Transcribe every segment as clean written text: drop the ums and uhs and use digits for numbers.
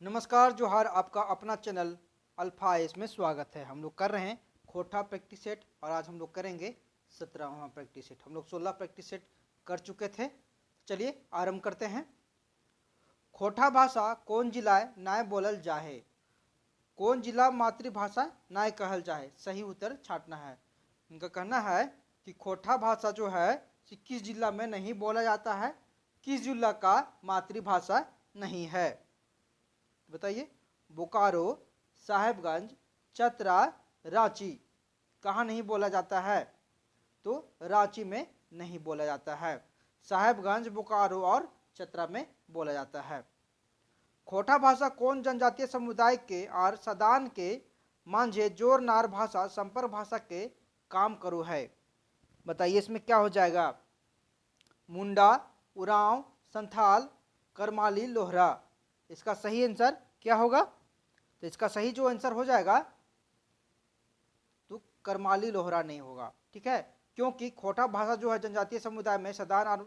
नमस्कार जोहार, आपका अपना चैनल अल्फा में स्वागत है। हम लोग कर रहे हैं खोटा प्रैक्टिस सेट और आज हम लोग करेंगे 17वां प्रैक्टिस सेट। हम लोग 16 प्रैक्टिस सेट कर चुके थे। चलिए आरंभ करते हैं। खोटा भाषा कौन जिलाए नाय बोलल जाहे, कौन जिला मातृभाषा नाय कहल जाहे, सही उत्तर छाटना है। इनका कहना है कि खोटा भाषा जो है किस जिला में नहीं बोला जाता है, किस जिला का मातृभाषा नहीं है। बताइए, बोकारो, साहेबगंज, चतरा, रांची, कहाँ नहीं बोला जाता है? तो रांची में नहीं बोला जाता है। साहेबगंज, बोकारो और चतरा में बोला जाता है। खोटा भाषा कौन जनजातीय समुदाय के और सदान के मांझे जोर नार भाषा संपर्क भाषा के काम करो है। बताइए इसमें क्या हो जाएगा? मुंडा, उरांव, संथाल, करमाली, लोहरा। इसका सही आंसर क्या होगा? तो इसका सही जो आंसर हो जाएगा तो करमाली लोहरा नहीं होगा। ठीक है, क्योंकि खोटा भाषा जो है जनजातीय समुदाय में सदान और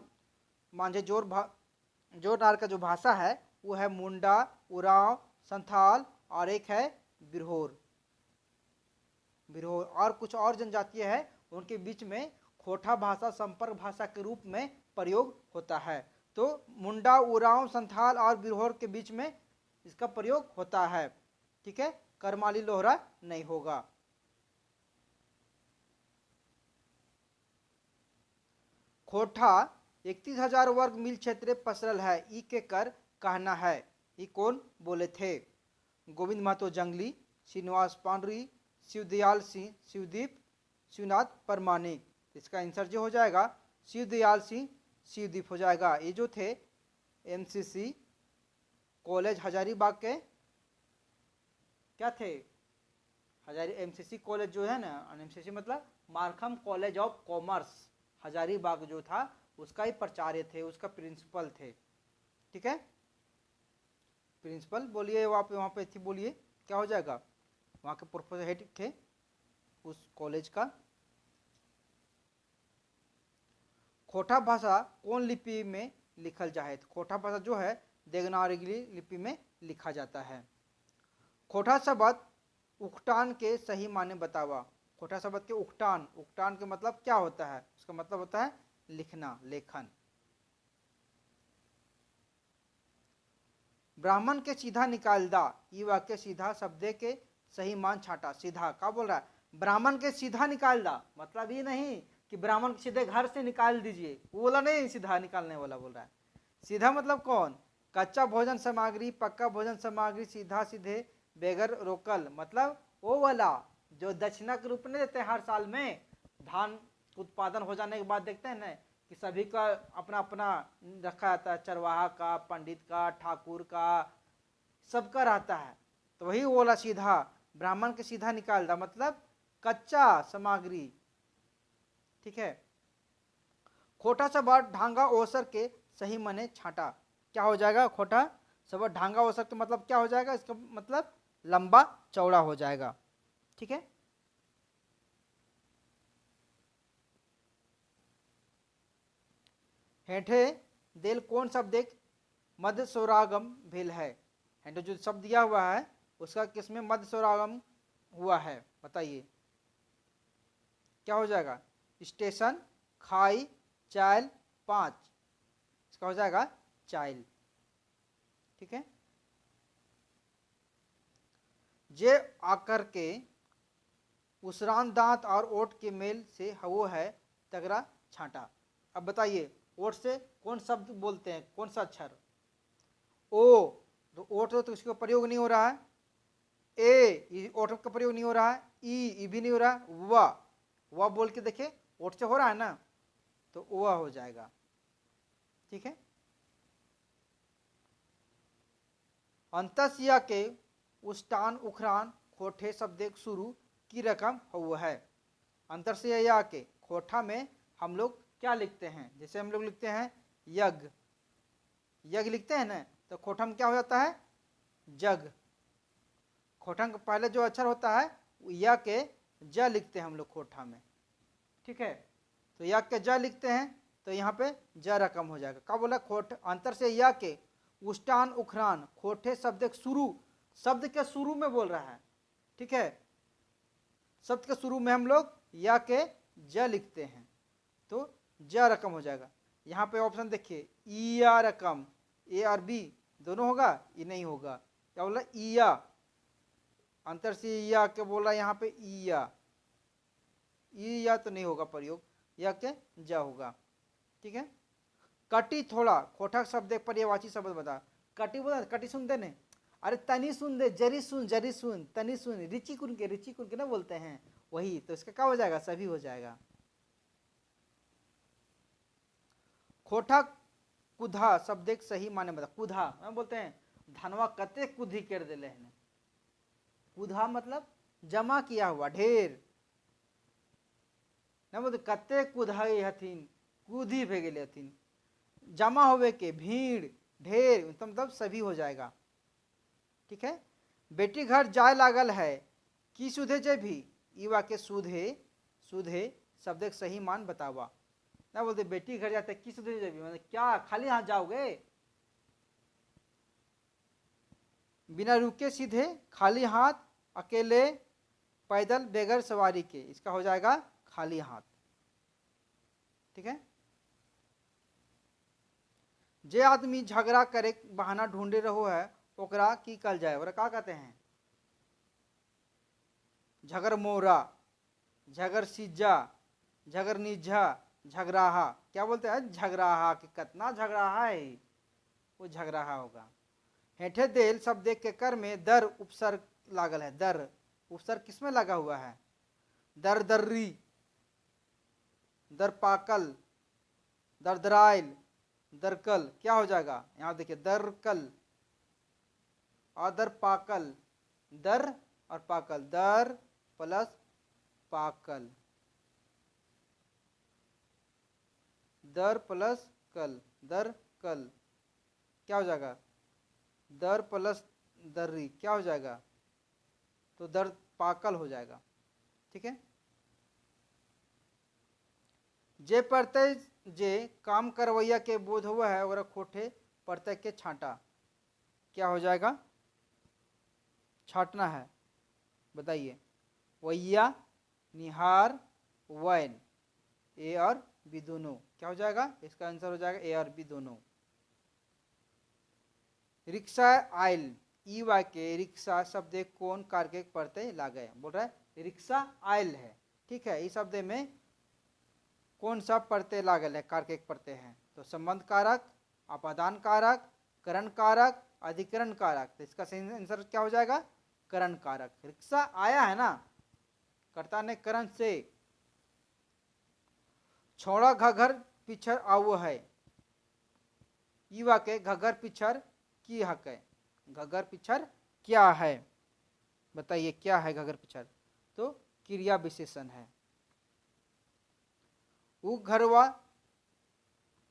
मांझे जोर नार का जो भाषा है वो है मुंडा, उरांव, संथाल और एक है बिरहोर। और कुछ और जनजातीय है, उनके बीच में खोटा भाषा संपर्क भाषा के रूप में प्रयोग होता है। तो मुंडा, उरांव, संथाल और बिरहोर के बीच में इसका प्रयोग होता है। ठीक है, करमाली लोहरा नहीं होगा। खोटा 31,000 वर्ग मील क्षेत्र पसरल है, ई के कर कहना है। ये कौन बोले थे? गोविंद महतो जंगली, श्रीनिवास पांडुरी, शिवदयाल सिंह, शिवदीप, शिवनाथ परमाणिक। इसका आंसर जो हो जाएगा शिवदयाल सिंह, शिवदीप हो जाएगा। ये जो थे एमसीसी कॉलेज हजारीबाग के क्या थे? एमसीसी कॉलेज जो है ना, एमसीसी मतलब Markham College of Commerce Hazaribagh जो था उसका ही प्राचार्य थे, उसका प्रिंसिपल थे। ठीक है, प्रिंसिपल बोलिए, वहाँ पे थी, बोलिए क्या हो जाएगा? वहाँ के प्रोफेसर हेड थे उस कॉलेज का। खोटा भाषा कौन लिपि में लिखल जाए? खोटा भाषा जो है देवनागरी लिपि में लिखा जाता है। खोटा शब्द उकटान के सही माने बतावा। खोटा शब्द के उकटान के मतलब क्या होता है? उसका मतलब होता है लिखना, लेखन। ब्राह्मण के सीधा निकाल दा, ये वाक्य सीधा शब्द के सही मान छाटा। सीधा क्या बोल रहा है? ब्राह्मण के सीधा निकाल दा, मतलब ये नहीं कि ब्राह्मण के सीधे घर से निकाल दीजिए, वो बोला नहीं, सीधा निकालने वाला बोल रहा है। सीधा मतलब कौन? कच्चा भोजन सामग्री, पक्का भोजन सामग्री, सीधा सीधे बेगर रोकल, मतलब वो वाला जो दक्षिणा के रूप में देते हैं हर साल में। धान उत्पादन हो जाने के बाद देखते हैं ना कि सभी का अपना अपना रखा जाता है, चरवाहा का, पंडित का, ठाकुर का, सबका रहता है। तो वही बोला सीधा, ब्राह्मण के सीधा निकाल दा मतलब कच्चा सामग्री। ठीक है, खोटा शब्द ढांगा ओसर के सही मने छाटा। क्या हो जाएगा? खोटा शब्द ढांगा ओसर के मतलब क्या हो जाएगा? इसका मतलब लंबा चौड़ा हो जाएगा। ठीक है, हेठे देल कौन शब्द एक मध्य स्वरागम भेल है? हेठे जो शब्द दिया हुआ है उसका किसमें मध्य स्वरागम हुआ है? बताइए क्या हो जाएगा? स्टेशन, खाई, चाइल, पांच। इसका हो जाएगा चाइल। ठीक है, जे आकर के उसरान दांत और ओट के मेल से वो है तगड़ा छांटा। अब बताइए ओट से कौन शब्द बोलते हैं, कौन सा अक्षर? ओ, तो ओट तो इसका प्रयोग नहीं हो रहा है। ए, ओट का प्रयोग नहीं हो रहा है। ई भी नहीं हो रहा है। वह बोल के देखिए, ओट से हो रहा है ना, तो वह हो जाएगा। ठीक है, अंतसिया के उष्टान उखरान खोठे शब्द शुरू की रकम हुआ है। अंतरसिया के खोठा में हम लोग क्या लिखते हैं? जैसे हम लोग लिखते हैं यज्ञ, यज्ञ लिखते हैं ना, तो खोठा में क्या हो जाता है? जग। खोठा का पहले जो अक्षर होता है या के ज लिखते हैं हम लोग खोठा में। ठीक है, तो या के ज लिखते हैं तो यहाँ पे ज रकम हो जाएगा। क्या बोला? खोट अंतर से या के उष्टान उखरान, खोठे शब्द शुरू, शब्द के शुरू में बोल रहा है, ठीक है। शब्द के शुरू में हम लोग या के ज लिखते हैं तो ज रकम हो जाएगा। यहाँ पे ऑप्शन देखिए, ईया रकम, ए और बी दोनों होगा, ये नहीं होगा। क्या बोला, ईया, अंतर से या के बोला, यहाँ पे ईया, या तो नहीं होगा प्रयोग, या के जा होगा, ठीक है। कटी थोड़ा, खोटा शब्द पर्यायवाची शब्द बता। कटी बोला, कटी सुनते नहीं, अरे तनी सुन दे, जरी सुन, तनी सुन, रिची कुन के ना बोलते हैं, वही तो इसका क्या हो जाएगा, सभी हो जाएगा। खोटा कुधा शब्द एक सही माने बता। कुधा मैं बोलते हैं धनवा कते कुधी कर दिले हैं, कुधा मतलब जमा किया हुआ, ढेर ना बोलते कते कुधाई हथिन, कुधी भे गेले हथिन, जमा होवे के, भीड़, ढेर, मतलब सभी हो जाएगा, ठीक है। बेटी घर जाए लागल है, की सुधे जे भी, ई वाक्य सुधे शब्द एक सही मान बतावा। ना बोलते बेटी घर जाते की सुधे जे भी, मतलब क्या खाली हाथ जाओगे, बिना रुके सीधे, खाली हाथ, अकेले, पैदल, बेगर सवारी के, इसका हो जाएगा खाली हाथ, ठीक है। जे आदमी झगड़ा करे बहाना ढूंढे रहो है, ओकरा की कल जाए, ओकरा का कहते हैं, झगर मोरा, झगर सिज्जा, झगर निझा, झगराहा। क्या बोलते हैं, झगराहा, कि कितना झगड़ाहा है, वो झगराहा होगा। हेठे देल शब्द के कर में दर उपसर्ग लागल है, दर उपसर्ग किसमें लगा हुआ है, दर दर्री, दर पाकल, दरदराइल, दरकल, क्या हो जाएगा, यहाँ देखिए दरकल और दर पाकल, दर और पाकल, दर प्लस पाकल, दर प्लस कल, दर कल, क्या हो जाएगा, दर प्लस दर्री, क्या हो जाएगा, तो दर पाकल हो जाएगा, ठीक है। जे प्रत्यय जे काम करवैया के बोध हुआ है, और खोटे प्रत्यय के छांटा, क्या हो जाएगा, छाटना है, बताइए, वैया, निहार, वैन, ए और बी दोनों, क्या हो जाएगा, इसका आंसर हो जाएगा ए और बी दोनों। रिक्शा आयल, ई वाक्य रिक्शा शब्द कौन कारके प्रत्यय लागे, बोल रहा है रिक्शा आयल है, ठीक है। इस शब्द में कौन सा प्रत्यय लागल है, कारके प्रत्यय है, तो संबंध कारक, अपादान कारक, करण कारक, अधिकरण कारक, तो इसका सही आंसर क्या हो जाएगा, करण कारक। रिक्शा आया है ना, कर्ता ने करण से। छोड़ा घघर पिछर आओ है, ई वाक्य घघर पिछर की हक है, घघर पिछर क्या है, बताइए क्या है घघर पिछर, तो क्रिया विशेषण है। ऊ घरवा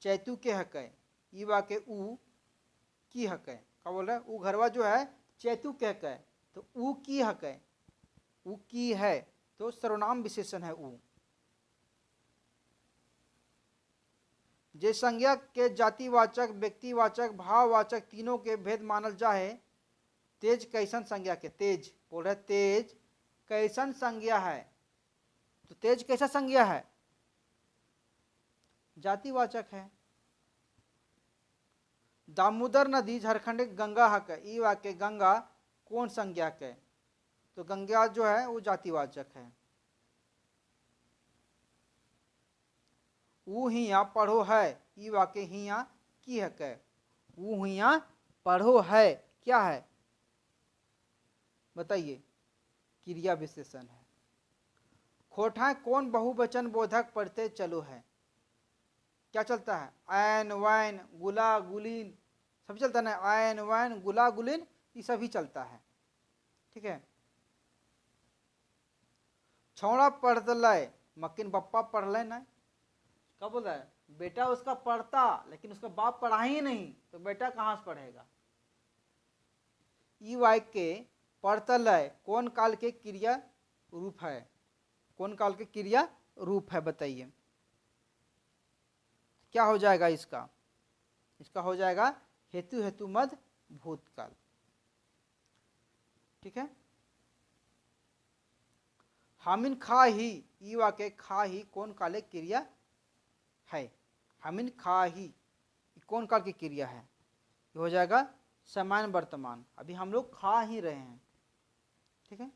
चैतु के हक है, ई वाक्य ऊ की हक है, क्या बोल रहा है, ऊ घरवा जो है चैतु के हक है, तो ऊ की हक है, ऊ की है तो सर्वनाम विशेषण है ऊ। जे संज्ञा के जातिवाचक, व्यक्तिवाचक, भाववाचक तीनों के भेद मानल जाए, तेज कैसन संज्ञा के, तेज बोल रहे तेज कैसन संज्ञा है, तो तेज कैसा संज्ञा है, जातिवाचक है। दामोदर नदी झारखंड गंगा हक है, ई वाक्य गंगा कौन संज्ञा के, तो गंगा जो है वो जातिवाचक है। ऊ हिया पढ़ो है, ई वाक्य हिया की हक है, ऊ हिया पढ़ो है क्या है, बताइए क्रिया विशेषण है। खोठा कौन बहुवचन बोधक प्रत्यय चलो है, क्या चलता है, ऐन वैन गुला गुलीन सभी चलता है ना, ऐन वैन गुला गुलीन ये सभी चलता है, ठीक है। छौड़ा पढ़ल, मक्किन बप्पा पढ़ल ना, क्या बोल रहा है, बेटा उसका पढ़ता लेकिन उसका बाप पढ़ा ही नहीं, तो बेटा कहाँ से पढ़ेगा। ई वाक्य पढ़तल कौन काल के क्रिया रूप है, कौन काल के क्रिया रूप है, बताइए क्या हो जाएगा इसका, इसका हो जाएगा हेतु हेतु मद भूतकाल। ठीक है। हामिन खा ही, ई वाक्य खा ही कौन काले क्रिया है? हामिन खा ही कौन काल की क्रिया है? ये हो जाएगा सामान्य वर्तमान, अभी हम लोग खा ही रहे हैं। ठीक है।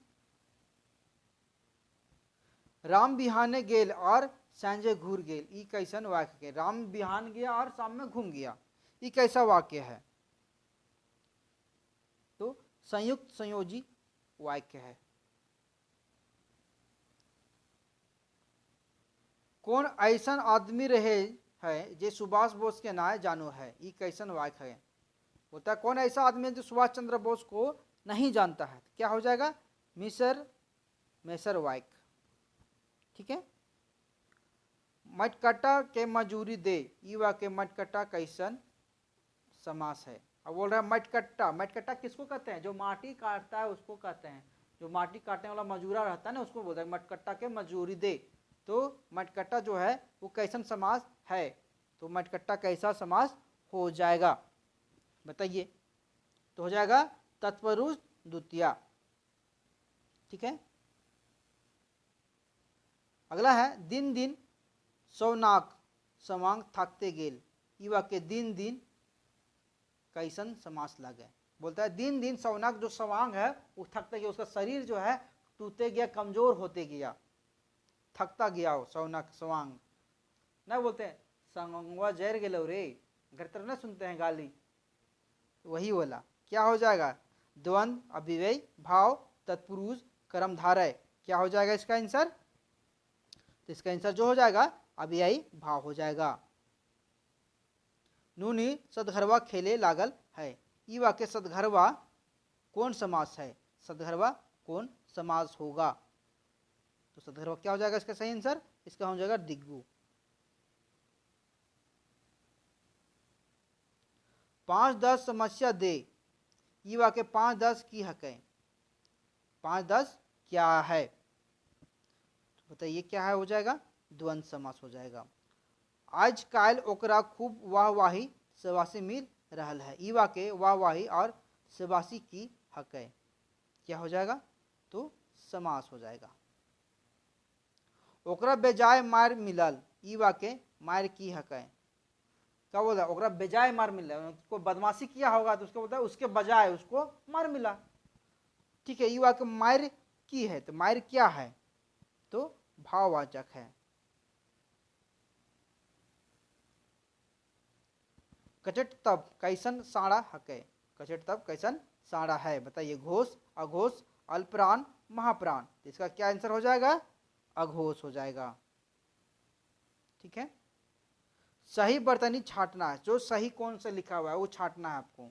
राम बिहाने गेल और सांझे घूर गेल, ई कैसन वाक्य है? राम बिहान गया और शाम में घूम गया, ये कैसा वाक्य है? तो संयुक्त संयोजी वाक्य है। कौन ऐसन आदमी रहे है जे सुभाष बोस के नाय जानो है, ये कैसन वाक्य है? बोलता है कौन ऐसा आदमी है जो सुभाष चंद्र बोस को नहीं जानता है? क्या हो जाएगा? मैसर वाक्य। ठीक है। मटकटा के मजूरी दे, ई वाक्य मटकटा कैसन समास है? अब बोल रहा है मटकट्टा, मटकट्टा किसको कहते हैं? जो माटी काटता है उसको कहते हैं, जो माटी काटने वाला मजूरा रहता है ना उसको बोलते हैं मटकट्टा के मजूरी दे। तो मटकट्टा जो है वो कैसन समास है? तो मटकट्टा कैसा समास हो जाएगा बताइए? तो हो जाएगा तत्पुरुष द्वितीया। ठीक है। अगला है दिन दिन सौनाक समांग थाकते गेल, ई वाक्य दिन दिन कैसन समास लगे? बोलता है दिन दिन सौनाक जो सवांग है वो थकते गया, उसका शरीर जो है टूटते गया, कमजोर होते गया, थकता गया हो सौनाक सवांग। ना बोलते हैं संगवा जैर गेलो रे, घर तरफ ना सुनते हैं गाली, वही बोला। क्या हो जाएगा? द्वंद अभिव्यय भाव तत्पुरुष कर्मधारय। क्या हो जाएगा इसका आंसर? तो इसका आंसर जो हो जाएगा अभिव्ययी भाव हो जाएगा। नूनी सदघरवा खेले लागल है, ई वाक्य सदघरवा कौन समास है? सदघरवा कौन समास होगा? तो सदघरवा क्या हो जाएगा इसका सही आंसर? इसका हो जाएगा दिग्गु। 5-10 समस्या दे, ई वाक्य 5-10 की हक है? 5-10 क्या है? तो बताइए क्या है? हो जाएगा द्वंद्व समास हो जाएगा। आज काल ओकरा खूब वाहवाही शबासी मिल रहल है, ई वाक्य वाहवाही और शबासी की हक है? क्या हो जाएगा? तो समास हो जाएगा। ओकरा बेजाय मार मिलल, ई वाक्य मार की हक है? क्या बोला? ओकरा बेजाय मार मिला, उसको बदमाशी किया होगा तो उसको बोलता है उसके बजाय उसको मार मिला। ठीक है। ई वाक्य मार की है, तो मार क्या है? तो भाववाचक है। कचट तब कैसन साड़ा हके? कचट तब कैसन साड़ा है? बताइए। घोष अघोष अल्पप्राण महाप्राण, तो इसका क्या आंसर हो जाएगा? अघोष हो जाएगा। ठीक है। सही बर्तनी छाटना है, जो सही कौन से लिखा हुआ है वो छाटना है आपको।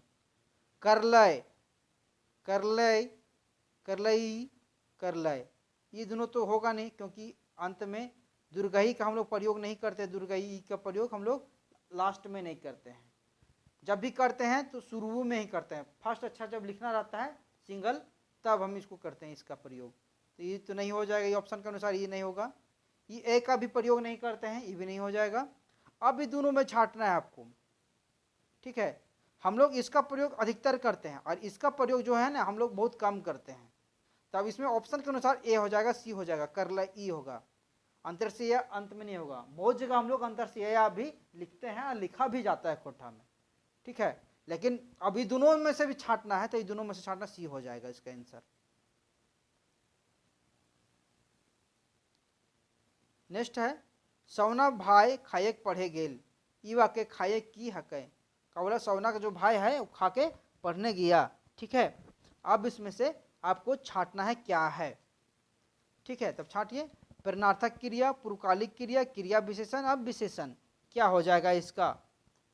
करलय करलय करलई करलय, ये दोनों तो होगा नहीं क्योंकि अंत में दुर्गही का हम लोग प्रयोग नहीं करते, दुर्गही का प्रयोग हम लोग लास्ट में नहीं करते हैं, जब भी करते हैं तो शुरू में ही करते हैं। फर्स्ट अच्छा जब लिखना रहता है सिंगल तब हम इसको करते हैं इसका प्रयोग। तो ये तो नहीं हो जाएगा, ये ऑप्शन के अनुसार ये नहीं होगा। ये ए का भी प्रयोग नहीं करते हैं, ये भी नहीं हो जाएगा। अब भी दोनों में छाटना है आपको। ठीक है। हम लोग इसका प्रयोग अधिकतर करते हैं और इसका प्रयोग जो है ना हम लोग बहुत कम करते हैं, तब इसमें ऑप्शन के अनुसार ए हो जाएगा, सी हो जाएगा, करला ई होगा, अंतर से या अंत में नहीं होगा। बहुत जगह हम लोग अंतर से या भी लिखते हैं और लिखा भी जाता है कोठा में। ठीक है। लेकिन अभी दोनों में से भी छाटना है तो ये दोनों में से छाटना सी हो जाएगा इसका आंसर। नेक्स्ट है सौना भाई खाएक पढ़े गेल, ई वाक्य खाए की हक है? का बोला? सौना का जो भाई है वो खा के पढ़ने गया। ठीक है। अब इसमें से आपको छाटना है क्या है। ठीक है। तब छाटिए। प्रेरणार्थक क्रिया, पूर्वकालिक क्रिया, क्रिया विशेषण, अब विशेषण। क्या हो जाएगा इसका?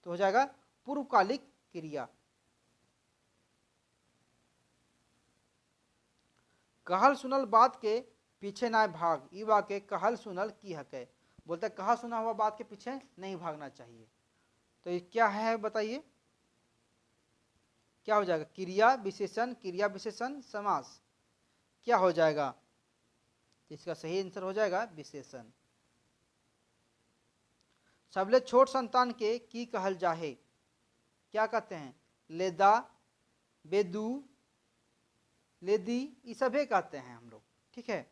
तो हो जाएगा पूर्वकालिक क्रिया। कहल सुनल बात के पीछे ना भाग, ई वाक्य कहल सुनल की हक है? बोलता है कहा सुना हुआ बात के पीछे नहीं भागना चाहिए। तो ये क्या है बताइए? क्या हो जाएगा? क्रिया विशेषण, क्रिया विशेषण समास। क्या हो जाएगा? तो इसका सही आंसर हो जाएगा विशेषण। सबले छोट संतान के की कहल जाहे? क्या कहते हैं? लेदा, बेदू, लेदी, ये सभी कहते हैं हम लोग। ठीक है,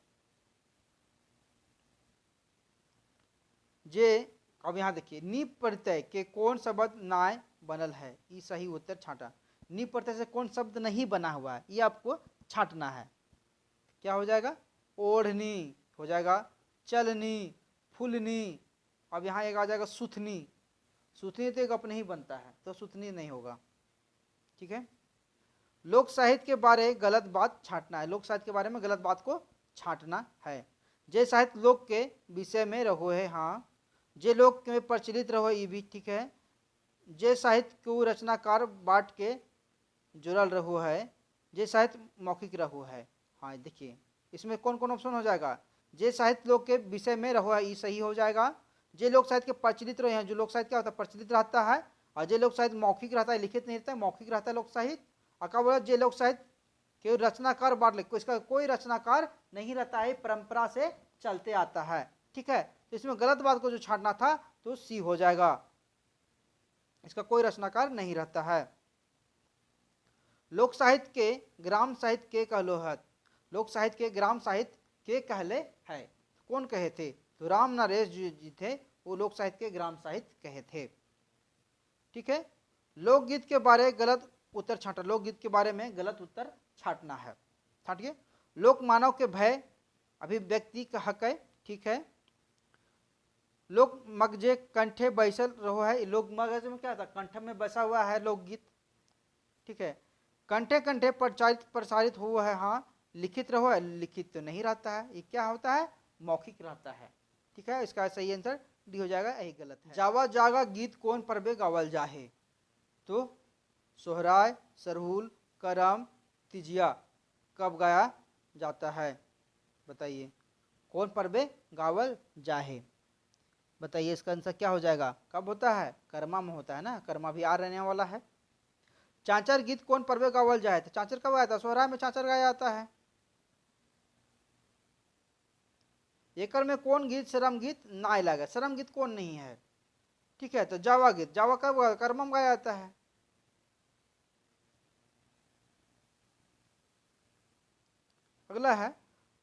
जे अब यहाँ देखिए नीप प्रत्यय के कौन शब्द नाय बनल है, ये सही उत्तर छाटा। नीप प्रत्यय से कौन शब्द नहीं बना हुआ है, ये आपको छाटना है। क्या हो जाएगा? ओढ़नी हो जाएगा, चलनी, फुलनी। अब यहाँ एक आ जाएगा सुथनी। सुथनी तो एक अपने ही बनता है, तो सुथनी नहीं होगा। ठीक है, लोक साहित्य के बारे गलत बात छाटना है। लोक साहित्य के बारे में गलत बात को छाटना है। जे साहित्य लोक के विषय में रहो है, हाँ। जे लोक में प्रचलित रहो, ये भी ठीक है। जे साहित्य को रचनाकार बाट के जुड़ल रहो है, जे साहित्य मौखिक रहो है। हाँ देखिए इसमें कौन कौन ऑप्शन हो जाएगा? जे साहित्य लोक के विषय में रहो है, ये सही हो जाएगा। जे लोक साहित्य के प्रचलित रहे हैं, जो लोक साहित्य क्या होता है? प्रचलित रहता है। और जे लोक साहित्य मौखिक रहता है, लिखित नहीं रहता है, मौखिक रहता है लोक साहित्य। और क्या बोला? जे लोक साहित्य के रचनाकार बाट लिख, इसका कोई रचनाकार नहीं रहता है, परंपरा से चलते आता है। ठीक है, तो इसमें गलत बात को जो छाटना था तो सी हो जाएगा, इसका कोई रचनाकार नहीं रहता है। लोक साहित्य के ग्राम साहित्य के कहलो है। लोक साहित्य के ग्राम साहित्य के कहले है, कौन कहे थे? तो राम नरेश जी थे, वो लोक साहित्य के ग्राम साहित्य कहे थे। ठीक है, लोकगीत के बारे गलत उत्तर छाटा। लोकगीत के बारे में गलत उत्तर छाटना है। छाटिए। लोक मानव के भय अभिव्यक्ति का हक है। ठीक है, लोक मगजे कंठे बैसल रहो है। लोक मगज में क्या था? कंठ में बसा हुआ है लोकगीत। ठीक है, कंठे कंठे प्रसारित हुआ है, हाँ। लिखित रहो है, लिखित तो नहीं रहता है, ये क्या होता है? मौखिक रहता है। ठीक है, इसका सही आंसर डी हो जाएगा, यही गलत है। जावा जागा गीत कौन पर्वे गावल जाहे? तो सोहराय, सरहुल, करम, तिजिया कब गाया जाता है? बताइए, कौन पर्वे गावल जाहे? बताइए, इसका आंसर क्या हो जाएगा? कब होता है? कर्मा में होता है ना, कर्मा भी आ रहने वाला है। चांचर गीत कौन पर्वे गावल जाए? तो चांचर कब गाया था? सोहराय में चांचर गाया जाता है। एकर में कौन गीत श्रम गीत ना लगे? श्रम गीत कौन नहीं है? ठीक है, तो जावा गीत, जावा कब कर्म में गाया जाता है। अगला है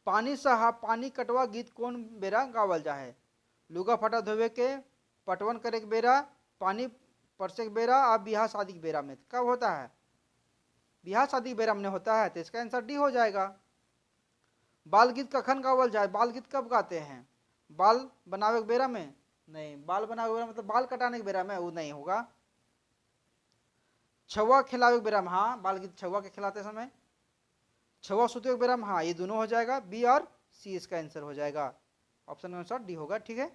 पानी सहा पानी कटवा गीत कौन बेरा गावल जाए? लुगा फटा धोवे के, पटवन करे के बेरा, पानी परसे के बेरा, और बिहार शादी के बेरा में। कब होता है? बिहार शादी के बेरा में होता है, तो इसका आंसर डी हो जाएगा। बाल गीत कखन गावल जाए? बाल गीत कब गाते हैं? बाल बनावे के बेरा में? नहीं, बाल बनावे के बेरा मतलब बाल कटाने के बेरा में, वो नहीं होगा। छुआ खिलावे के बेरा में, हाँ, बाल गीत छुआ के खिलाते समय। छुआ सुते के बेरा में, हाँ, ये दोनों हो जाएगा। बी और सी इसका आंसर हो जाएगा, ऑप्शन अनुसार डी होगा। ठीक है,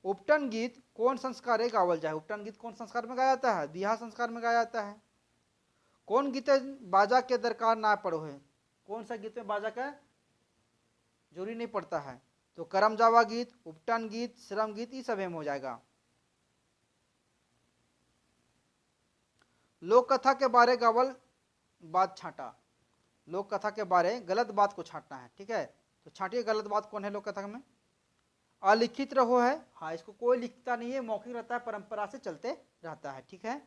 उपटन गीत कौन संस्कार गावल जाए? उपटन गीत कौन संस्कार में गाया जाता है? बियाह संस्कार में गाया जाता है। कौन गीत बाजा के दरकार ना पड़ो है? कौन सा गीत में बाजा का जरूरी नहीं पड़ता है? तो करम जावा गीत, उपटन गीत, श्रम गीत, ये सब हो जाएगा। लोक कथा के बारे गावल बात छाटा। लोक कथा के बारे गलत बात को छाटना है। ठीक है, तो छाटिए गलत बात कौन है लोक कथा में? अलिखित रहो है, हाँ, इसको कोई लिखता नहीं है, मौखिक रहता है, परंपरा से चलते रहता है। ठीक है,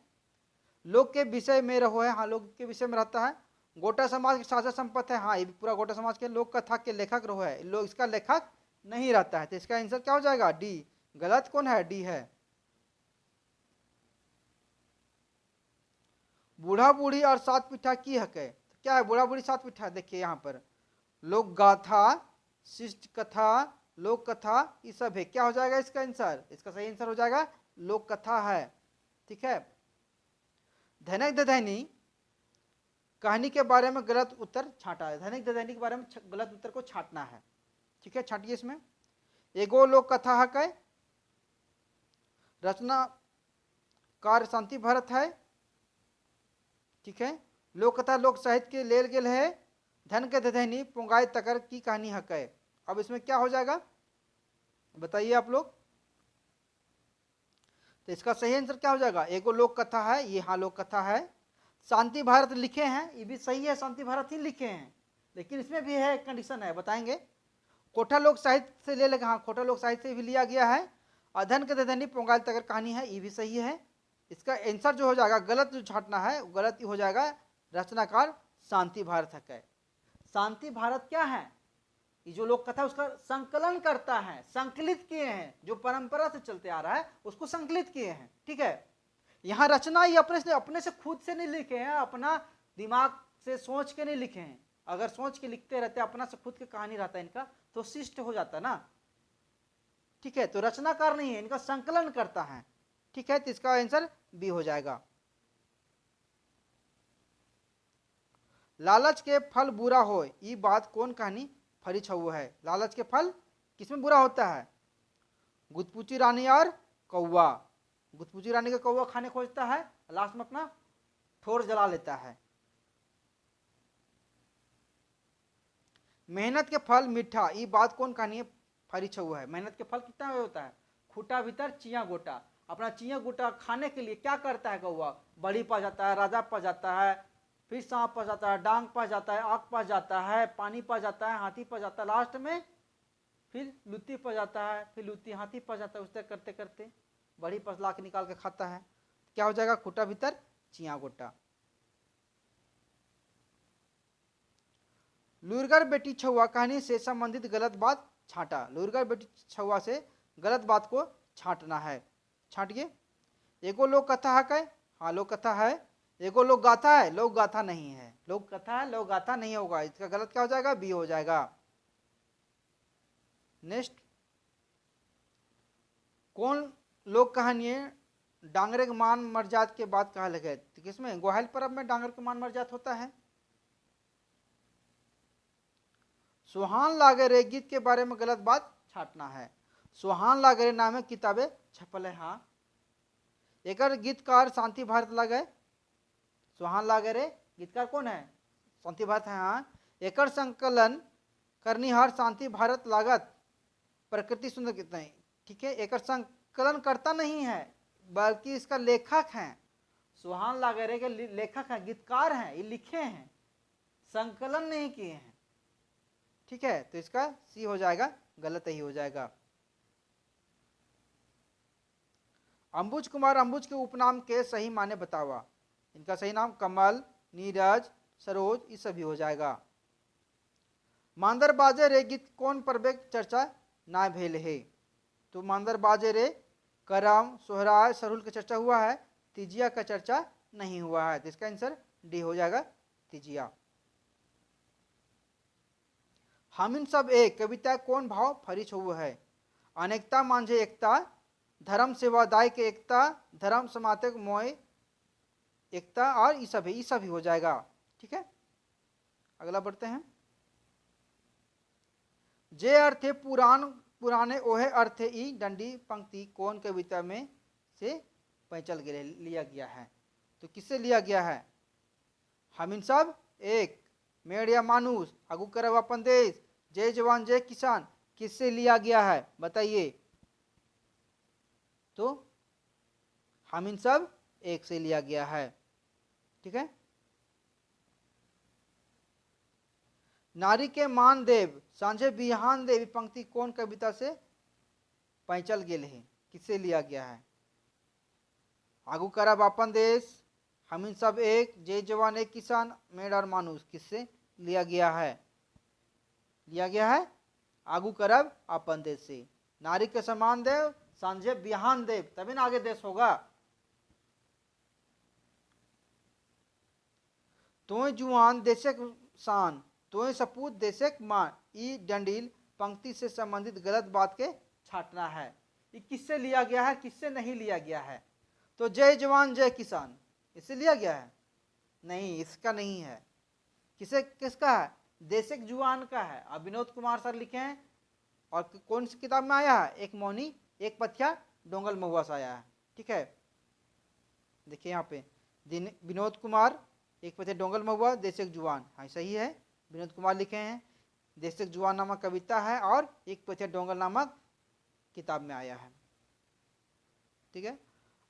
लोक के विषय में रहो है, हाँ, लोक के विषय में रहता है। गोटा समाज की साझा संपत्ति है, हाँ, ये पूरा गोटा समाज के। लोक कथा के लेखक रहो है, लोग इसका लेखक नहीं रहता है, तो इसका आंसर क्या हो जाएगा? डी। गलत कौन है? डी है। बूढ़ा बूढ़ी और सात पिठा की हक है? तो क्या है बूढ़ा बूढ़ी सात पिठा? देखिए यहाँ पर लोक गाथा, शिष्ट कथा, लोक कथा, ये सब है। क्या हो जाएगा इसका आंसर? इसका सही आंसर हो जाएगा लोक कथा है। ठीक है, धनक दधैनी कहानी के बारे में गलत उत्तर छाटा है। धनक दधैनी के बारे में गलत उत्तर को छाटना है। ठीक है, छाटिए इसमें। एगो लोक कथा हक है, रचनाकार शांति भरत है। ठीक है, लोक कथा लोक साहित्य के लेल गेल है। धन के दधैनी पुंगाई तकर की कहानी हक है। अब इसमें क्या हो जाएगा बताइए आप लोग? तो इसका सही आंसर क्या हो जाएगा? एगो लोक कथा है, ये हाँ लोक कथा है। शांति भारत लिखे हैं, ये भी सही है, शांति भारत ही लिखे हैं, लेकिन इसमें भी है, एक कंडीशन है, बताएंगे। कोठा लोक साहित्य से ले लेगा, हाँ, कोठा लोक साहित्य से भी लिया गया है। अधन के दधनी पोंगाल तकर कहानी है, ये भी सही है। इसका आंसर जो हो जाएगा गलत, जो छांटना है गलत ही हो जाएगा। रचनाकार शांति भारत है। शांति भारत क्या है? ये जो लोक कथा उसका संकलन करता है, संकलित किए हैं, जो परंपरा से चलते आ रहा है उसको संकलित किए हैं। ठीक है, यहाँ रचना ये अपने से खुद से नहीं लिखे हैं, अपना दिमाग से सोच के नहीं लिखे हैं। अगर सोच के लिखते रहते, अपना से खुद की कहानी रहता है इनका, तो शिष्ट हो जाता ना। ठीक है, तो रचनाकार नहीं है, इनका संकलन करता है। ठीक है, तो इसका आंसर बी हो जाएगा। लालच के फल बुरा हो, ये बात कौन कहानी फरी छऊ है? लालच के फल किसमें बुरा होता है? गुदपूची रानी और कौवा। गुदपूची रानी का कौवा खाने खोजता है, लास्ट में अपना ठोर जला लेता है। मेहनत के फल मीठा, ये बात कौन कहानी फरी छऊ है? मेहनत के फल कितना होता है? खूटा भीतर चिया गोटा। अपना चिया गोटा खाने के लिए क्या करता है कौवा? बड़ी पा जाता है, राजा पा जाता है, फिर सांप पा जाता है, डांग पा जाता है, आग पा जाता है, पानी पा जाता है, हाथी पा जाता है, लास्ट में फिर लुत्ती पा जाता है, फिर लुत्ती हाथी पा जाता है। उससे करते करते बड़ी पसला के निकाल के खाता है। क्या हो जाएगा? खूटा भीतर चिया गोटा। लुरगर बेटी छुआ कहानी से संबंधित गलत बात छांटा। लुरगर बेटी छुआ से गलत बात को छांटना है। छांटिए। एगो लोक कथा है क्या? हाँ, लोक कथा है। एगो लोक गाथा है, लोक गाथा नहीं है। लोक कथा है, लोक गाथा नहीं होगा। इसका गलत क्या हो जाएगा? बी हो जाएगा। नेक्स्ट, कौन लोक कहानी है डांगरे के मान मरजात के बाद कहा लगे? तो किसमें? गोहाल पर्व में डांगर के मान मरजात होता है। सुहान लागे रे गीत के बारे में गलत बात छाटना है। सुहान लागे रे नामे किताबें छपल है। हाँ, एक गीतकार शांति भारत लगे। सुहान लागे रे गीतकार कौन है? शांति भारत है। हाँ, एक संकलन करनिहार शांति भारत लागत प्रकृति सुंदर कितना है। ठीक है, एक संकलन करता नहीं है बल्कि इसका लेखक है। सुहान लागे रे के लेखक है, गीतकार हैं, ये लिखे हैं, संकलन नहीं किए हैं। ठीक है, तो इसका सी हो जाएगा, गलत ही हो जाएगा। अंबुज कुमार अंबुज के उपनाम के सही माने बतावा। इनका सही नाम कमल, नीरज, सरोज, ये सभी हो जाएगा। मांदर बाजे रे गीत कौन परबेक चर्चा ना भेल है? तो मांदर बाजे रे करम, सोहराय, सरुल का चर्चा हुआ है, तिजिया का चर्चा नहीं हुआ है। तो इसका आंसर डी हो जाएगा, तिजिया। हम इन सब एक कविता कौन भाव फरी छऊ है? अनेकता मांझे एकता, धर्म सेवादाय के एकता, धर्म समातक मोय एकता, और ये सभी हो जाएगा। ठीक है, अगला बढ़ते हैं। जे अर्थ है पुराने ओहे अर्थ ई डंडी पंक्ति कौन कविता में से पैंचल लिया गया है? तो किससे लिया गया है? हम इन सब एक, मेड़ या मानुष, आगू करब अपन देश, जय जवान जय किसान, किससे लिया गया है बताइए? तो हम इन सब एक से लिया गया है। ठीक है, नारी के मान देव सांझे बिहान देव पंक्ति कौन कविता से पैंचल गेल है? किससे लिया गया है? आगू करब अपन देश, हम इन सब एक, जय जवान एक किसान, मेड़ और मानुष, किससे लिया गया है? लिया गया है आगू करब अपन देश से। नारी के समान देव सांझे बिहान देव, तभी ना आगे देश होगा। तोय जुआन देशक शान, तोय सपूत देशक मान, ई डंडील पंक्ति से संबंधित गलत बात के छाटना है। ये किससे लिया गया है, किससे नहीं लिया गया है? तो जय जवान जय किसान, इससे लिया गया है? नहीं, इसका नहीं है। किसका है? देशक जुआन का है। अब विनोद कुमार सर लिखे हैं, और कौन सी किताब में आया है? एक मौनी एक पथिया डोंगल महुआ से आया है। ठीक है, देखिए यहाँ पे विनोद कुमार एक पथिया डोंगल महुआ, देशक जुआन। हाँ, सही है, विनोद कुमार लिखे हैं। देशक जुआन नामक कविता है और एक पथिया डोंगल नामक किताब में आया है। ठीक है,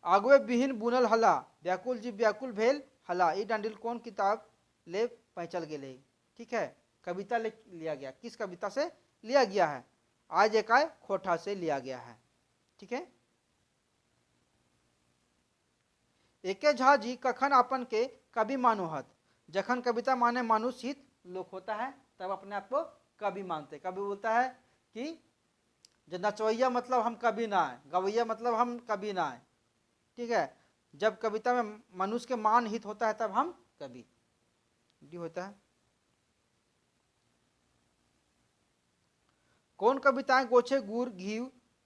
आगुए बिहीन बुनल हला, व्याकुल जी व्याकुल भेल हला, ई डंडिल कौन किताब ले पैंचल गेले? ठीक है, कविता ले लिया गया। किस कविता से लिया गया है? आज एक खोटा से लिया गया है। ठीक है, एके झाजी कखन अपन के कवि मानोहत, जखन कविता माने मानुष हित लोक होता है तब अपने आप को कवि मानते। कवि बोलता है कि जो नचवैया मतलब हम कवि ना है, गवैया मतलब हम कवि ना है, ठीक है। जब कविता में मनुष्य के मान हित होता है तब हम कवि होता है। कौन कविताएं गोछे गुड़ घी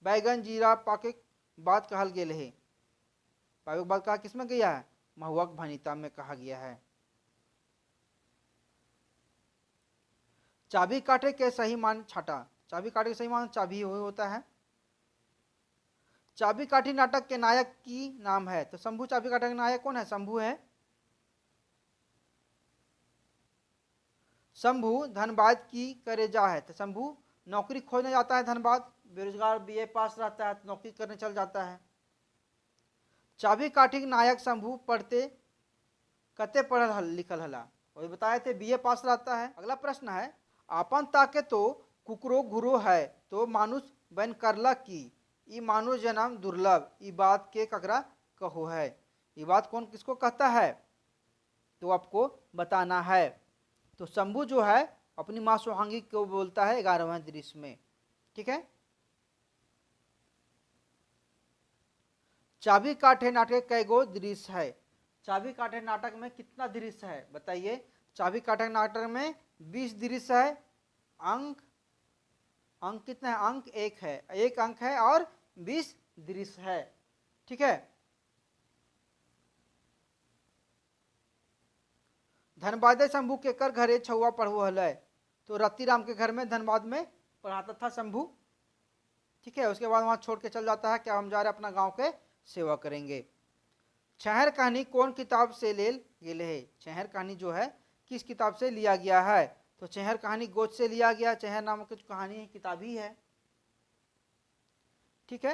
बैगन जीरा पाके बात कहल गेल है। पाके बात कहा किसमें गया है, महुआक भनिता में कहा गया है। चाबी काटे के सही मान छाटा, चाबी काटे के सही मान चाबी होता है। चाबी काठी नाटक के नायक की नाम है, तो शंभू चाबी काटे के नायक कौन है, शंभू है। शंभू धनबाद की करे जा है, तो शंभू नौकरी खोजने जाता है धनबाद, बेरोजगार बीए पास रहता है तो नौकरी करने चल जाता है। चाबी काठी नायक शंभू पढ़ते कते पढ़ल लिखल हला, वही बताए थे बीए पास रहता है। अगला प्रश्न है, आपन ताके तो कुकरो घुरो है तो मानुष बन करला की, ई मानुष जन्म दुर्लभ, ई बात के ककरा कहो है। ये बात कौन किसको कहता है, तो आपको बताना है। तो शंभू जो है अपनी माँ सुहांगी को बोलता है 11वें दृश्य में, ठीक है। चाबी काठे नाटक कई गो दृश्य है, चाबी काठे नाटक में कितना दृश्य है बताइए। चाबी काठे नाटक में 20 दृश्य है। अंक अंक कितना है, अंक 1 है, 1 अंक है और 20 दृश्य है, ठीक है। धनबादे शंभू के कर घरे छुआ पढ़ो हल, तो रत्तीराम के घर में धनबाद में पढ़ाता था शंभू, ठीक है। उसके बाद वहां छोड़ के चल जाता है, क्या हम जा रहे अपना गांव के सेवा करेंगे। छहर कहानी कौन किताब से ले गेले है, छहर कहानी जो है किस किताब से लिया गया है, तो छहर कहानी गोच से लिया गया। छहर नाम की कहानी किताब ही है, ठीक है।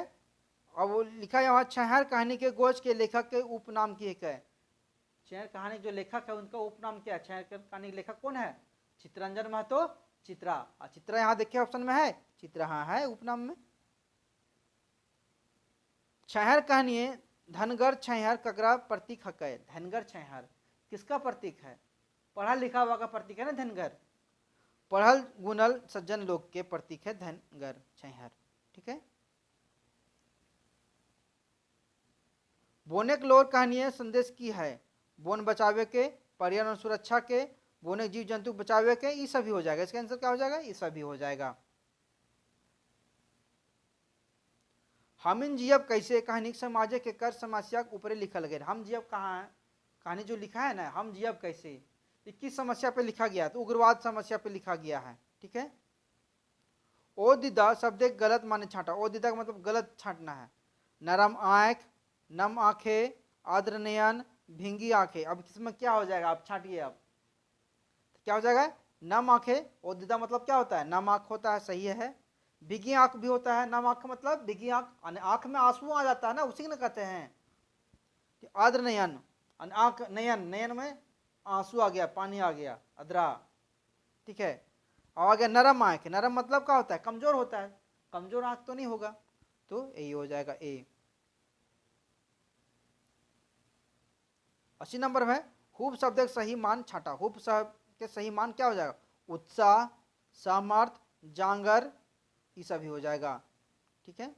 अब वो लिखा है वहां छहर कहानी के गोच के लेखक के उपनाम की है। छहर कहानी जो लेखक है उनका उपनाम क्या है, छहर कहानी लेखक कौन है, चित्तरंजन महतो, चित्रा। चित्रा यहाँ देखिए ऑप्शन में है, चित्रा हाँ है उपनाम में। छहर कहानी धनगर छहर ककरा प्रतीक है, धनगर छहर किसका प्रतीक है, पढ़ा लिखा हुआ का प्रतीक है ना धनगर, पढ़ल गुणल सज्जन लोग के प्रतीक है धनगर छहर, ठीक है। बोने लोर कहानी संदेश की है, बोन बचावे के, पर्यावरण सुरक्षा के, बोने जीव जंतु बचावे के, ये सभी हो जाएगा। इसका आंसर क्या हो जाएगा, ये सभी हो जाएगा। हम जियब कैसे कहानी समाज के कर समस्या ऊपर लिखल गए। हम जियब कहाँ है, कहानी जो लिखा है ना हम जियब कैसे, ये किस समस्या पे लिखा गया, तो उग्रवाद समस्या पे लिखा गया है, ठीक है। ओ दिदा शब्द एक गलत माने छाटा, ओ दिदा का मतलब गलत छाटना है। नरम आंख, नम आंखें, आद्र नयन, भिंगी आंखें, अब इसमें क्या हो जाएगा, आप छाटिए। अब क्या हो जाएगा, नम आंखें, ओ दिदा मतलब क्या होता है, नम आंख होता है, सही है। भिगी आंख भी होता है, नम आंख का मतलब भिगी आंख, आंख में आंसू आ जाता है ना, उसी को कहते हैं। आद्र नयन, आंख नयन, नयन में आंसू आ गया, पानी आ गया, अद्रा, ठीक है। और आ गया नरम आंख, नरम मतलब क्या होता है, कमजोर होता है, कमजोर आंख तो नहीं होगा, तो यही हो जाएगा ए। 80 नंबर में खूब शब्द एक सही मान छाटा, खूब शब्द के सही मान क्या हो जाएगा, उत्साह, सामर्थ, जांगर, ये सभी हो जाएगा, ठीक है।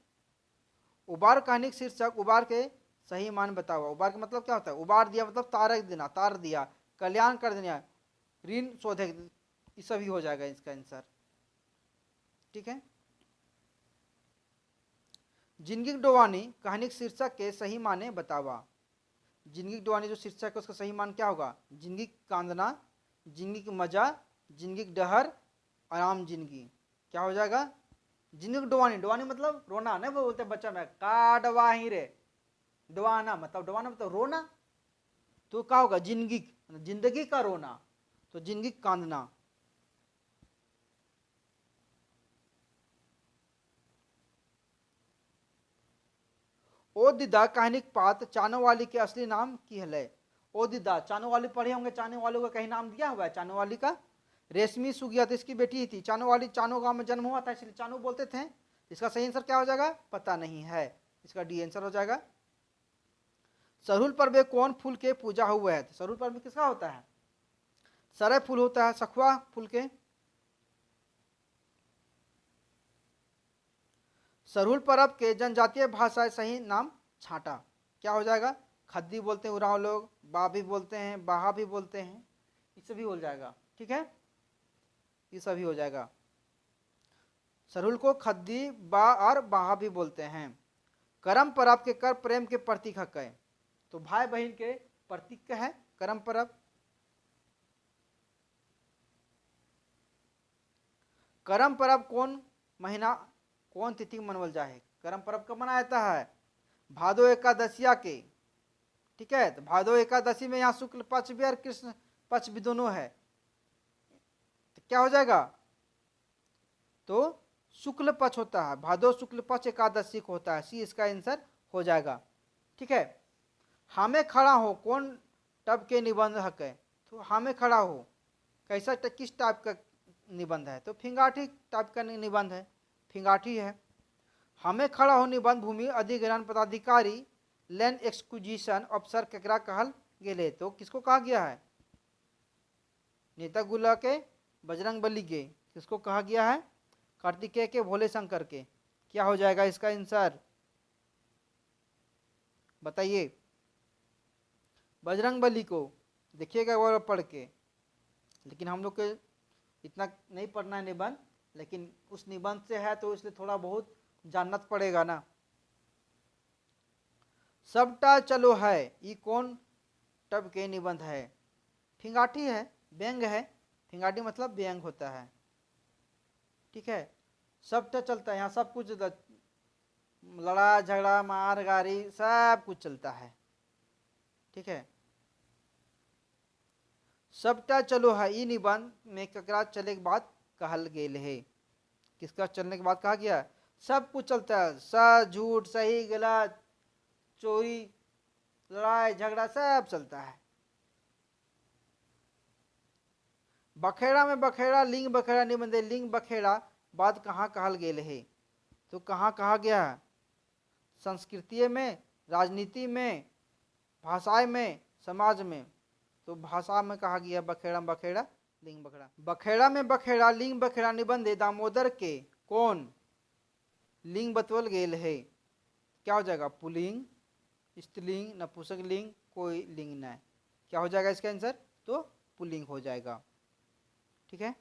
उबार कहानी शीर्षक, उबार के सही मान बताओ। उबार का मतलब क्या होता है, उबार दिया मतलब तार देना, तार दिया, कल्याण कर देना, ऋण शोधे, ये सभी हो जाएगा इसका आंसर, ठीक है। जिंदगी डोवानी कहानी शीर्षक के सही माने बतावा। जिंदगी डोवानी जो शीर्षक है उसका सही मान क्या होगा, जिंदगी कांदना, जिंदगी की मजा, जिंदगी डहर, आराम जिंदगी, क्या हो जाएगा, जिंदगी डोवानी। डोवानी मतलब रोना, नहीं वो बोलते बच्चा में का डवाही रे, डवाना मतलब रोना, तो क्या होगा, जिंदगी, जिंदगी का रोना, तो जिंदगी कांदना। ओ दिदा कहानी पात चानो वाली के असली नाम की है। ओ दिदा, चानो वाली पढ़े होंगे, चानो वाली का कहीं नाम दिया हुआ है, चानो वाली का रेशमी सुगिया तो इसकी बेटी ही थी, चानो वाली चानो गांव में जन्म हुआ था इसलिए चानो बोलते थे। इसका सही आंसर क्या हो जाएगा, पता नहीं है, इसका डी आंसर हो जाएगा। सरहुल पर्व में कौन फूल के पूजा हुआ है? तो सरहुल पर्व में किसका होता है? सरय फूल होता है, सखुआ फूल के। सरहुल पर्व के जनजातीय भाषा सही नाम छाटा। क्या हो जाएगा? खद्दी बोलते हैं उरांव लोग, बा भी बोलते हैं, बाहा भी बोलते हैं, ये सभी हो जाएगा। ठीक है, ये सभी हो जाएगा। सरहुल को खद्दी, बा और बाहा भी बोलते हैं। करम पर्व के कर प्रेम के प्रतीक है। तो भाई बहन के प्रतीक क्या है? करम पर्व। करम पर्व कौन महीना कौन तिथि मनावल जाए? करम पर्व कब मनाया जाता है? भादो एकादशिया के। ठीक है, तो भादो एकादशी में यहाँ शुक्ल पक्ष भी और कृष्ण पक्ष भी दोनों है, तो क्या हो जाएगा? तो शुक्ल पक्ष होता है, भादो शुक्ल पक्ष एकादशी को होता है, सी इसका आंसर हो जाएगा। ठीक है, हामे खड़ा हो कौन टब के निबंध हक है? तो हामे खड़ा हो कैसा किस टाइप का निबंध है? तो फिंगाठी टाइप का निबंध है, फिंगाठी है। हमें खड़ा हो निबंध भूमि अधिग्रहण पदाधिकारी लैंड एक्सक्विजिशन अफसर केकरा कहल गेले? तो किसको कहा गया है? नेता गुल्ला के, बजरंग बली के। किसको कहा गया है? कार्तिकेय के, भोले शंकर के। क्या हो जाएगा इसका आंसर? बताइए। बजरंग बली को देखिएगा वो पढ़ के, लेकिन हम लोग के इतना नहीं पढ़ना है निबंध, लेकिन उस निबंध से है तो इसलिए थोड़ा बहुत जानना पड़ेगा ना। सबटा चलो है ये कौन टब के निबंध है? फिंगाठी है, व्यंग है। फिंगाठी मतलब व्यंग होता है। ठीक है, सबटा चलता है, यहाँ सब कुछ लड़ा झगड़ा मार गारी सब कुछ चलता है। ठीक है, सबटा चलो है ई निबंध में ककरा चले के बाद कहल गेल है? किसका चलने के बाद कहा गया? सब कुछ चलता है, सच झूठ सही गलत चोरी लड़ाई झगड़ा सब चलता है। बखेड़ा में बखेड़ा लिंग बखेड़ा निबंध, लिंग बखेड़ा बात कहाँ कहल गेल है? तो कहाँ कहा गया है? संस्कृति में, राजनीति में, भाषा में, समाज में। तो भाषा में कहा गया बखेड़ा बखेड़ा लिंग बखेड़ा। बखेड़ा में बखेड़ा लिंग बखेड़ा निबंध दामोदर के कौन लिंग बतवल गेल है? क्या हो जाएगा? पुल्लिंग, स्त्रीलिंग, नपुंसकलिंग, कोई लिंग नहीं। क्या हो जाएगा इसका आंसर? तो पुल्लिंग हो जाएगा। ठीक है,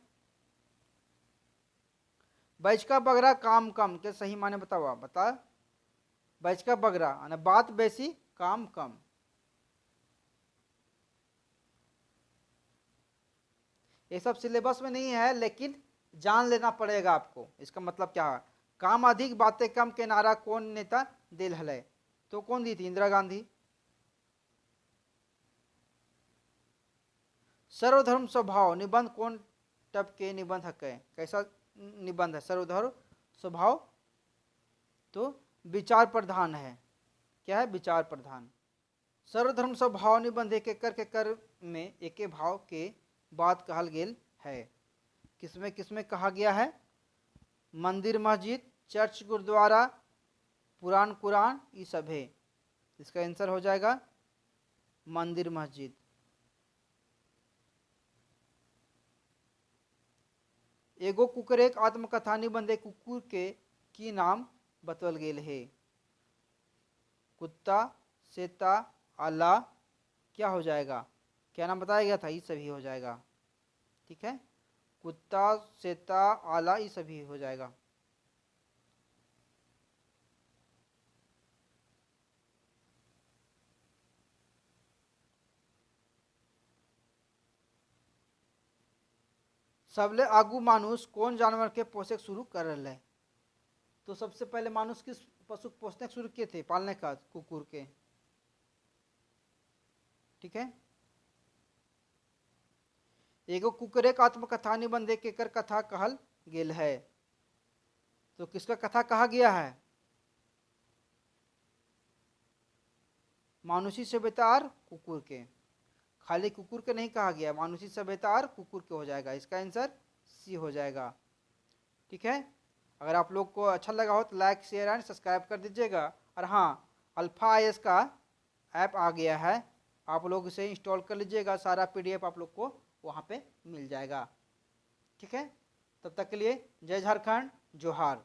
बैच का बगरा काम कम के सही माने बताओ। बता, बैच का बगरा बात बेसी काम कम। ये सब सिलेबस में नहीं है, लेकिन जान लेना पड़ेगा आपको। इसका मतलब क्या है? काम अधिक बातें कम के नारा कौन नेता दिल हले? तो कौन दी थी? इंदिरा गांधी। सर्वधर्म स्वभाव निबंध कौन टब के निबंध है? कैसा निबंध है? सर्वधर्म स्वभाव तो विचार प्रधान है। क्या है? विचार प्रधान। सर्वधर्म स्वभाव निबंध एक के कर में एक भाव के बात कहल गेल है। किसमें किसमें कहा गया है? मंदिर मस्जिद, चर्च गुरुद्वारा, पुराण कुरान, ये सब है। इसका आंसर हो जाएगा मंदिर मस्जिद। एगो कुकर एक आत्मकथा निबंध कुकुर के की नाम बतवल गेल है? कुत्ता, सेता, आला। क्या हो जाएगा? क्या नाम बताया गया था? ये सभी हो जाएगा। ठीक है, कुत्ता, सेता, आला, ये सभी हो जाएगा। सबले आगू मानुष कौन जानवर के पोषक शुरू कर रहे? तो सबसे पहले मानुष किस पशु पोषने शुरू किए थे पालने का? कुकुर के। ठीक है, एगो कुकुर एक आत्मकथा निबंध केकर कथा कहल गेल है? तो किसका कथा कहा गया है? मानुषी सभ्यता और कुकुर के। खाली कुकुर के नहीं कहा गया, मानुषी सभ्यता और कुकुर के हो जाएगा। इसका आंसर सी हो जाएगा। ठीक है, अगर आप लोग को अच्छा लगा हो तो लाइक शेयर एंड सब्सक्राइब कर दीजिएगा। और हाँ, अल्फा IAS का ऐप आ गया है, आप लोग इसे इंस्टॉल कर लीजिएगा, सारा PDF आप लोग को वहाँ पे मिल जाएगा। ठीक है, तब तक के लिए जय झारखंड, जोहार।